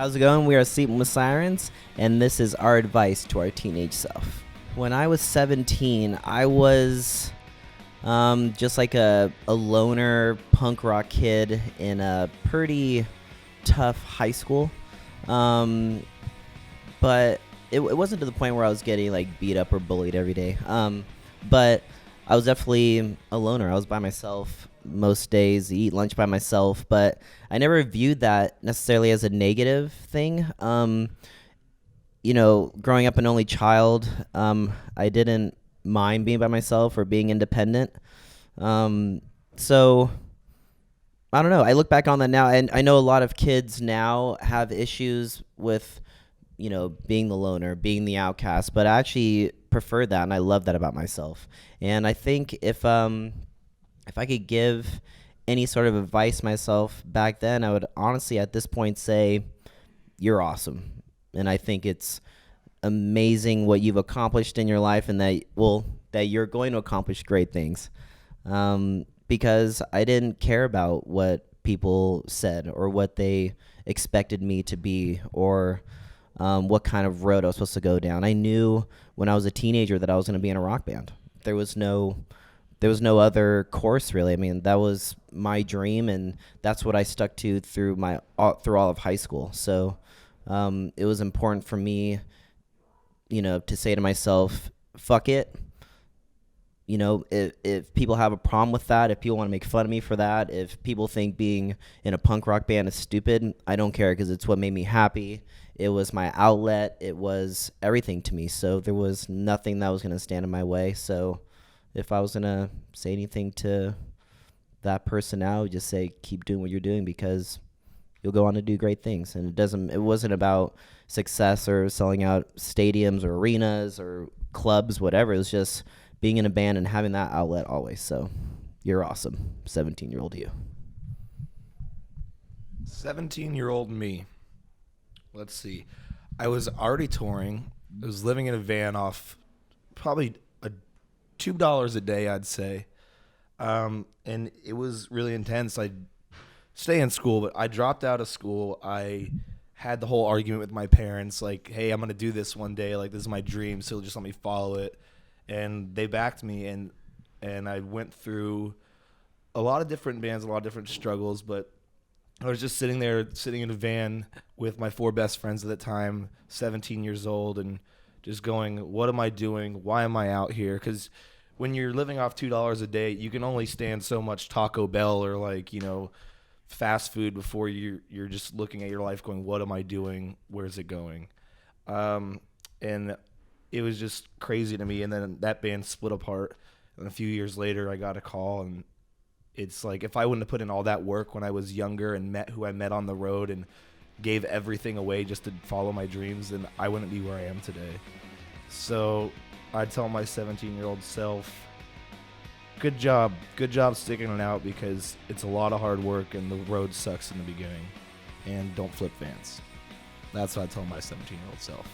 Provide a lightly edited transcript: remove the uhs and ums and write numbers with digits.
How's it going? We are Sleeping with Sirens, and this is our advice to our teenage self. When I was 17, I was just like a loner punk rock kid in a pretty tough high school. But it wasn't to the point where I was getting like beat up or bullied every day. But I was definitely a loner. I was by myself most days, eat lunch by myself, but I never viewed that necessarily as a negative thing. Growing up an only child, I didn't mind being by myself or being independent. So I don't know. I look back on that now, and I know a lot of kids now have issues with, being the loner, being the outcast, but I actually prefer that, and I love that about myself. And I think if I could give any sort of advice myself back then, I would honestly at this point say, you're awesome. And I think it's amazing what you've accomplished in your life, and that you're going to accomplish great things. Because I didn't care about what people said or what they expected me to be, or what kind of road I was supposed to go down. I knew when I was a teenager that I was going to be in a rock band. There was no other course, really. I mean, that was my dream, and that's what I stuck to through all of high school. So it was important for me, to say to myself, fuck it. If people have a problem with that, if people want to make fun of me for that, if people think being in a punk rock band is stupid, I don't care, because it's what made me happy. It was my outlet. It was everything to me. So there was nothing that was going to stand in my way. So if I was going to say anything to that person now, I would just say, keep doing what you're doing, because you'll go on to do great things. And it wasn't about success or selling out stadiums or arenas or clubs, whatever. It was just being in a band and having that outlet always. So you're awesome, 17-year-old you. 17-year-old me. Let's see. I was already touring. I was living in a van off probably $2 a day, I'd say. And it was really intense. I'd stay in school, but I dropped out of school. I had the whole argument with my parents, like, hey, I'm going to do this one day. Like, this is my dream, so just let me follow it. And they backed me, and I went through a lot of different bands, a lot of different struggles, but I was just sitting in a van with my 4 best friends at the time, 17 years old, and just going, what am I doing? Why am I out here? Because when you're living off $2 a day, you can only stand so much Taco Bell or fast food before you're just looking at your life going, what am I doing? Where's it going? And it was just crazy to me. And then that band split apart. And a few years later, I got a call, and it's like, if I wouldn't have put in all that work when I was younger and met who I met on the road and gave everything away just to follow my dreams, then I wouldn't be where I am today. So I'd tell my 17-year-old self, good job sticking it out, because it's a lot of hard work and the road sucks in the beginning, and don't flip vans. That's what I tell my 17-year-old self.